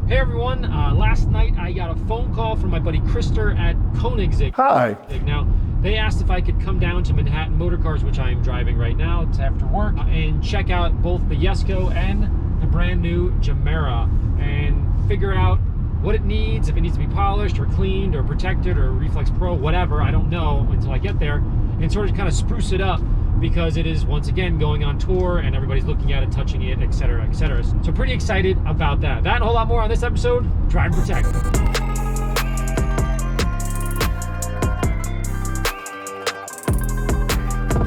Hey everyone, last night I got a phone call from my buddy Krister at Koenigsegg. Hi. Now, they asked if I could come down to Manhattan Motor Cars, which I am driving right now, it's after work, and check out both the Jesko and the brand new Gemera and figure out what it needs, if it needs to be polished or cleaned or protected or Reflex Pro, whatever, I don't know until I get there, and sort of kind of spruce it up because it is once again going on tour and everybody's looking at it, touching it, etc., etc. So pretty excited about that. That and a whole lot more on this episode, Drive and Protect.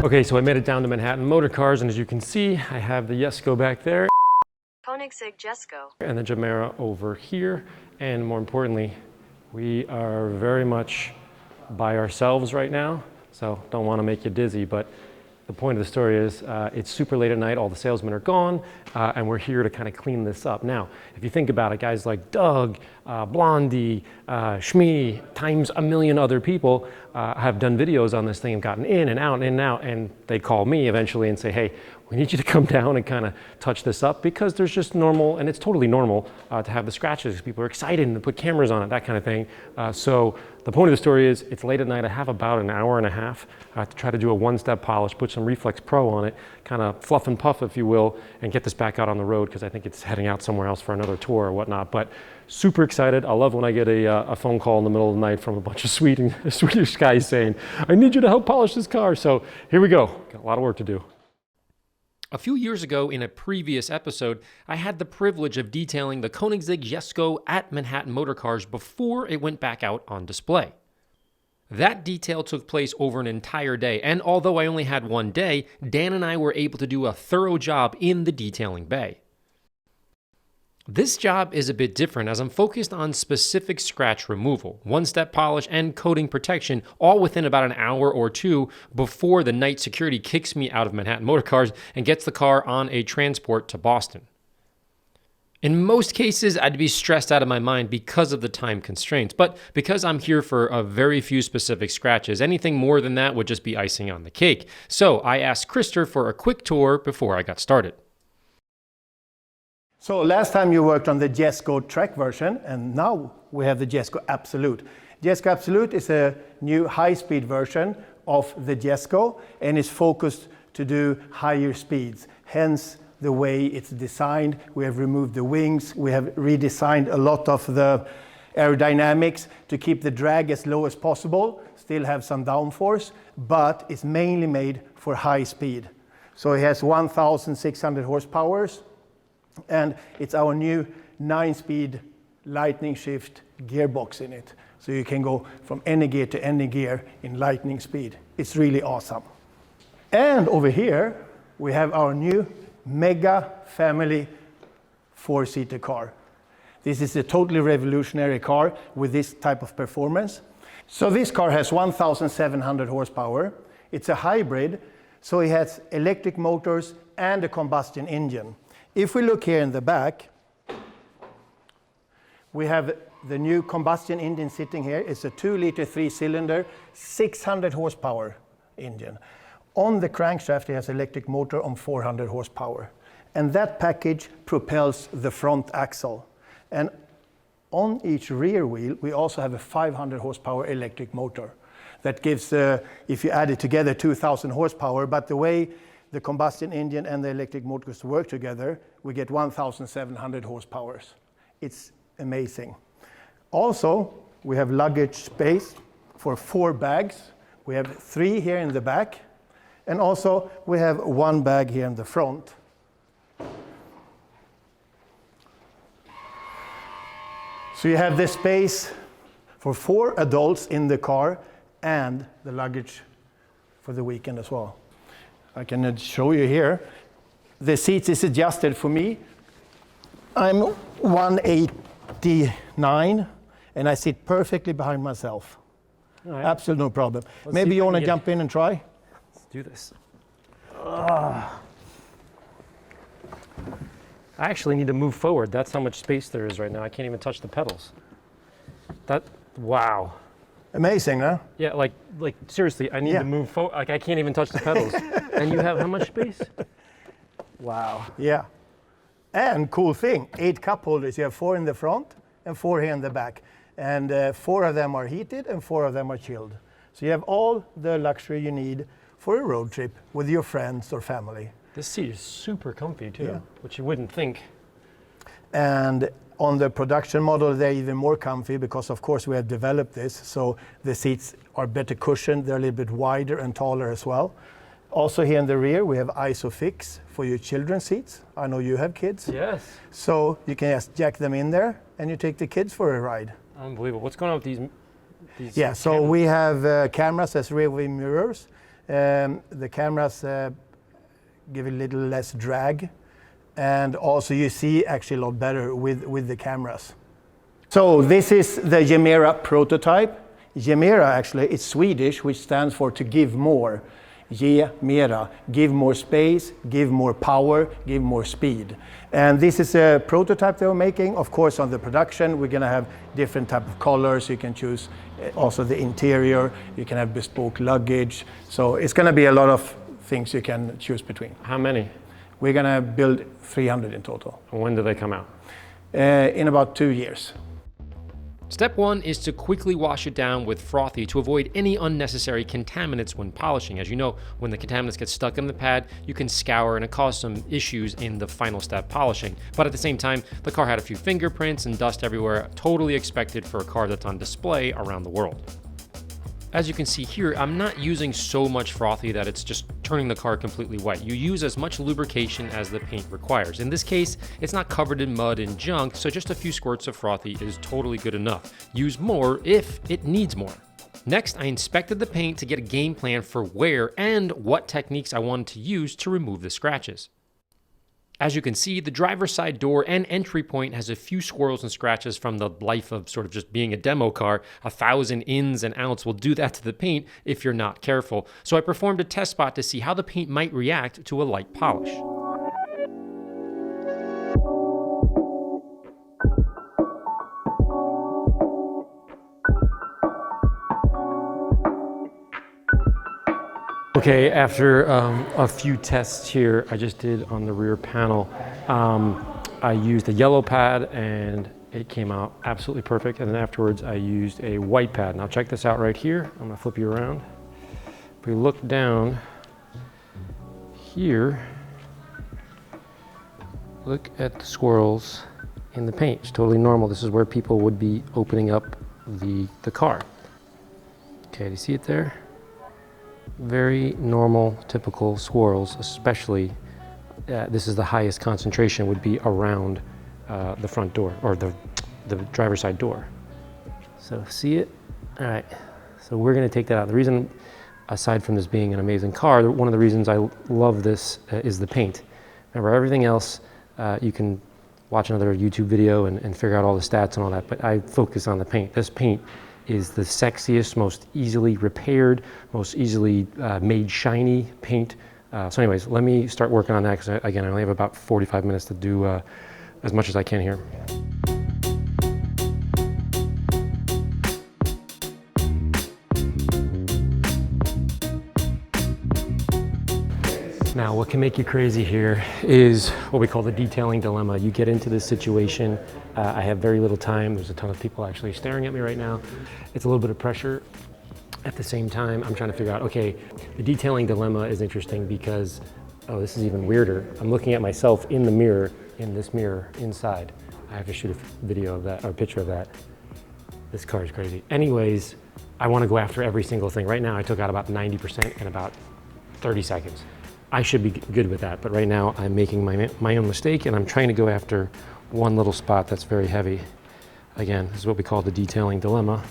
Okay, so I made it down to Manhattan Motor Cars, and as you can see, I have the Jesko back there. Koenigsegg Jesko. And the Gemera over here. And more importantly, we are very much by ourselves right now. So don't want to make you dizzy, but the point of the story is it's super late at night, all the salesmen are gone, and we're here to kind of clean this up. Now, if you think about it, guys like Doug, Blondie, Shmee, times a million other people have done videos on this thing and gotten in and out, and they call me eventually and say, hey, we need you to come down and kind of touch this up because there's just normal, and it's totally normal to have the scratches. People are excited and put cameras on it, that kind of thing. So the point of the story is it's late at night. I have about an hour and a half to try to do a one-step polish, put some Reflex Pro on it, kind of fluff and puff, if you will, and get this back out on the road because I think it's heading out somewhere else for another tour or whatnot. But super excited. I love when I get a phone call in the middle of the night from a bunch of Swedish guys saying, I need you to help polish this car. So here we go. Got a lot of work to do. A few years ago, in a previous episode, I had the privilege of detailing the Koenigsegg Jesko at Manhattan Motor Cars before it went back out on display. That detail took place over an entire day, and although I only had one day, Dan and I were able to do a thorough job in the detailing bay. This job is a bit different as I'm focused on specific scratch removal, one-step polish, and coating protection, all within about an hour or two before the night security kicks me out of Manhattan Motor Cars and gets the car on a transport to Boston. In most cases, I'd be stressed out of my mind because of the time constraints, but because I'm here for a very few specific scratches, anything more than that would just be icing on the cake. So I asked Krister for a quick tour before I got started. So last time you worked on the Jesko Track version, and now we have the Jesko Absolute. Jesko Absolute is a new high-speed version of the Jesko and is focused to do higher speeds. Hence the way it's designed. We have removed the wings. We have redesigned a lot of the aerodynamics to keep the drag as low as possible, still have some downforce, but it's mainly made for high speed. So it has 1,600 horsepower. And it's our new 9-speed lightning shift gearbox in it. So you can go from any gear to any gear in lightning speed. It's really awesome. And over here, we have our new Mega Family 4-seater car. This is a totally revolutionary car with this type of performance. So this car has 1,700 horsepower. It's a hybrid, so it has electric motors and a combustion engine. If we look here in the back, we have the new combustion engine sitting here. It's a 2-liter 3-cylinder, 600 horsepower engine. On the crankshaft, it has electric motor on 400 horsepower. And that package propels the front axle. And on each rear wheel, we also have a 500 horsepower electric motor. That gives, if you add it together, 2,000 horsepower. But the way the combustion engine and the electric motors work together, we get 1,700 horsepower. It's amazing. Also, we have luggage space for 4 bags. We have 3 here in the back. And also, we have 1 bag here in the front. So you have the space for 4 adults in the car and the luggage for the weekend as well. I can show you here. The seats is adjusted for me. I'm 189 and I sit perfectly behind myself. All right. Absolutely no problem. Let's Maybe you want to get... jump in and try? Let's do this. I actually need to move forward. That's how much space there is right now. I can't even touch the pedals. Wow. Amazing, huh? Yeah, like seriously, I need to move forward. Like I can't even touch the pedals. And you have how much space? Wow. Yeah. And cool thing, 8 cup holders. You have 4 in the front and 4 here in the back. And 4 of them are heated and 4 of them are chilled. So you have all the luxury you need for a road trip with your friends or family. This seat is super comfy too, Yeah. which you wouldn't think. And on the production model, they're even more comfy because, of course, we have developed this. So the seats are better cushioned. They're a little bit wider and taller as well. Also here in the rear, we have ISOFIX for your children's seats. I know you have kids. Yes. So you can just jack them in there and you take the kids for a ride. Unbelievable. What's going on with these Yeah, so cameras? we have cameras as rear view mirrors. The cameras give a little less drag. And also you see actually a lot better with the cameras. So this is the Gemera prototype. Gemera actually is Swedish, which stands for to give more. Gemera, give more space, give more power, give more speed. And this is a prototype they were making. Of course, on the production, we're going to have different type of colors. You can choose also the interior. You can have bespoke luggage. So it's going to be a lot of things you can choose between. How many? We're going to build 300 in total. When do they come out? In about 2 years. Step 1 is to quickly wash it down with Frothe to avoid any unnecessary contaminants when polishing. As you know, when the contaminants get stuck in the pad, you can scour and it causes some issues in the final step polishing. But at the same time, the car had a few fingerprints and dust everywhere, totally expected for a car that's on display around the world. As you can see here, I'm not using so much Frothe that it's just turning the car completely white. You use as much lubrication as the paint requires. In this case, it's not covered in mud and junk, so just a few squirts of Frothe is totally good enough. Use more if it needs more. Next, I inspected the paint to get a game plan for where and what techniques I wanted to use to remove the scratches. As you can see, the driver's side door and entry point has a few swirls and scratches from the life of sort of just being a demo car. 1,000 ins and outs will do that to the paint if you're not careful. So I performed a test spot to see how the paint might react to a light polish. Okay, after a few tests here I just did on the rear panel, I used a yellow pad and it came out absolutely perfect. And then afterwards I used a white pad. Now check this out right here. I'm gonna flip you around. If we look down here, look at the swirls in the paint. It's totally normal. This is where people would be opening up the car. Okay, do you see it there? Very normal, typical swirls, especially this is the highest concentration would be around the front door or the driver's side door. So see it? All right, so we're gonna take that out. The reason, aside from this being an amazing car, one of the reasons I love this is the paint. Remember, everything else, you can watch another YouTube video and figure out all the stats and all that, but I focus on the paint. This paint is the sexiest, most easily repaired, most easily made shiny paint. So anyways, let me start working on that because again, I only have about 45 minutes to do as much as I can here. Now, what can make you crazy here is what we call the detailing dilemma. You get into this situation, I have very little time. There's a ton of people actually staring at me right now. It's a little bit of pressure. At the same time, I'm trying to figure out, okay, the detailing dilemma is interesting because, oh, this is even weirder. I'm looking at myself in the mirror, in this mirror, inside. I have to shoot a video of that, or a picture of that. This car is crazy. Anyways, I want to go after every single thing. Right now, I took out about 90% in about 30 seconds. I should be good with that, but right now I'm making my own mistake and I'm trying to go after one little spot that's very heavy. Again, this is what we call the detailing dilemma,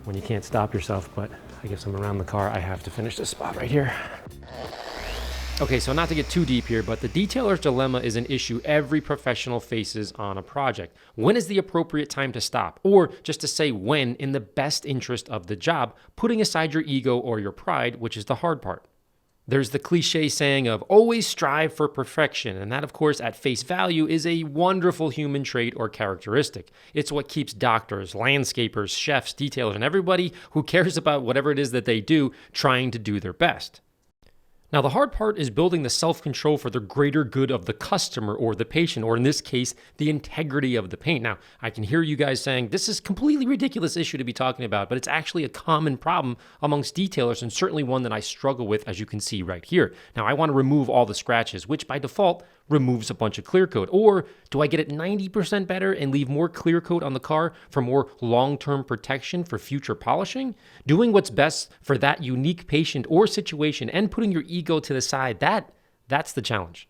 when you can't stop yourself, but I guess I'm around the car, I have to finish this spot right here. Okay, so not to get too deep here, but the detailer's dilemma is an issue every professional faces on a project. When is the appropriate time to stop? Or just to say when in the best interest of the job, putting aside your ego or your pride, which is the hard part. There's the cliche saying of always strive for perfection, and that of course at face value is a wonderful human trait or characteristic. It's what keeps doctors, landscapers, chefs, detailers, and everybody who cares about whatever it is that they do trying to do their best. Now, the hard part is building the self-control for the greater good of the customer or the patient, or in this case, the integrity of the paint. Now, I can hear you guys saying, this is a completely ridiculous issue to be talking about, but it's actually a common problem amongst detailers and certainly one that I struggle with, as you can see right here. Now, I want to remove all the scratches, which by default removes a bunch of clear coat. Or do I get it 90% better and leave more clear coat on the car for more long-term protection for future polishing? Doing what's best for that unique patient or situation and putting your ego to the side, that's the challenge.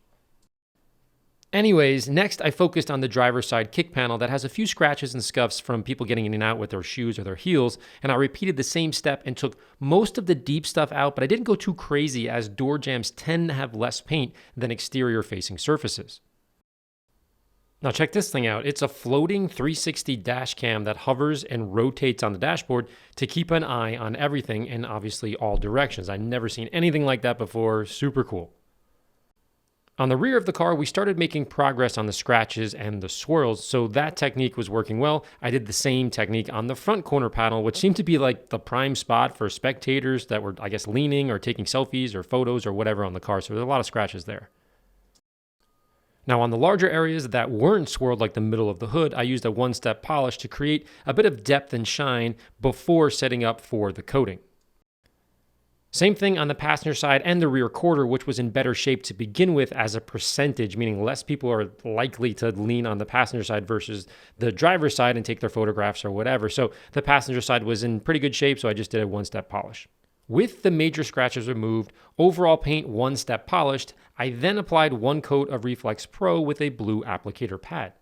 Anyways, next I focused on the driver's side kick panel that has a few scratches and scuffs from people getting in and out with their shoes or their heels, and I repeated the same step and took most of the deep stuff out, but I didn't go too crazy as door jambs tend to have less paint than exterior facing surfaces. Now check this thing out. It's a floating 360 dash cam that hovers and rotates on the dashboard to keep an eye on everything in obviously all directions. I've never seen anything like that before. Super cool. On the rear of the car, we started making progress on the scratches and the swirls, so that technique was working well. I did the same technique on the front corner panel, which seemed to be like the prime spot for spectators that were, I guess, leaning or taking selfies or photos or whatever on the car, so there's a lot of scratches there. Now on the larger areas that weren't swirled like the middle of the hood, I used a one-step polish to create a bit of depth and shine before setting up for the coating. Same thing on the passenger side and the rear quarter, which was in better shape to begin with as a percentage, meaning less people are likely to lean on the passenger side versus the driver's side and take their photographs or whatever. So the passenger side was in pretty good shape, so I just did a one-step polish. With the major scratches removed, overall paint one-step polished, I then applied one coat of Reflex Pro with a blue applicator pad.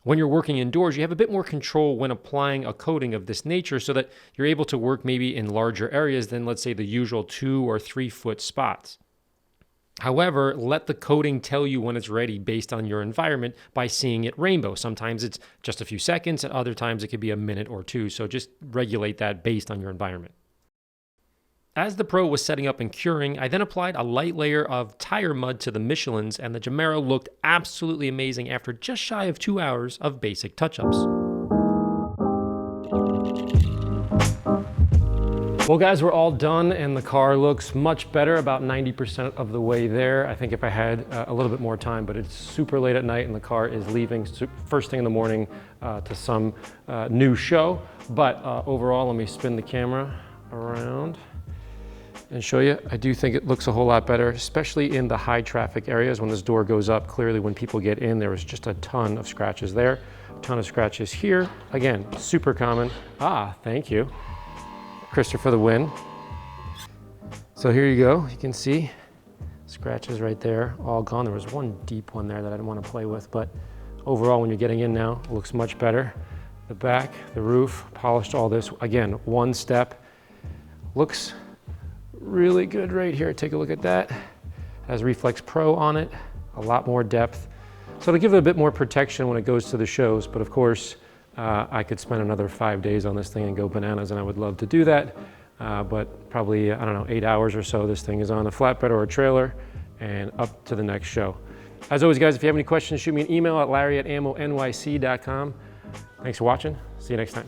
When you're working indoors, you have a bit more control when applying a coating of this nature so that you're able to work maybe in larger areas than, let's say, the usual 2 or 3 foot spots. However, let the coating tell you when it's ready based on your environment by seeing it rainbow. Sometimes it's just a few seconds, and other times it could be a minute or two, so just regulate that based on your environment. As the Pro was setting up and curing, I then applied a light layer of tire mud to the Michelins, and the Gemera looked absolutely amazing after just shy of 2 hours of basic touch-ups. Well guys, we're all done and the car looks much better, about 90% of the way there. I think if I had a little bit more time, but it's super late at night and the car is leaving first thing in the morning to some new show. But overall, let me spin the camera around and show you. I do think it looks a whole lot better, especially in the high traffic areas. When this door goes up, clearly when people get in, there was just a ton of scratches there, a ton of scratches here. Again, super common. Thank you, Krista, for the win. So here you go. You can see scratches right there, all gone. There was one deep one there that I didn't want to play with, but overall, when you're getting in now, it looks much better. The back, the roof, polished all this. Again, one step. Looks really good right here. Take a look at that. Has Reflex Pro on it, a lot more depth. So it'll give it a bit more protection when it goes to the shows, but of course, I could spend another 5 days on this thing and go bananas, and I would love to do that. But probably, I don't know, 8 hours or so, this thing is on a flatbed or a trailer and up to the next show. As always, guys, if you have any questions, shoot me an email at larry@ammonyc.com. Thanks for watching. See you next time.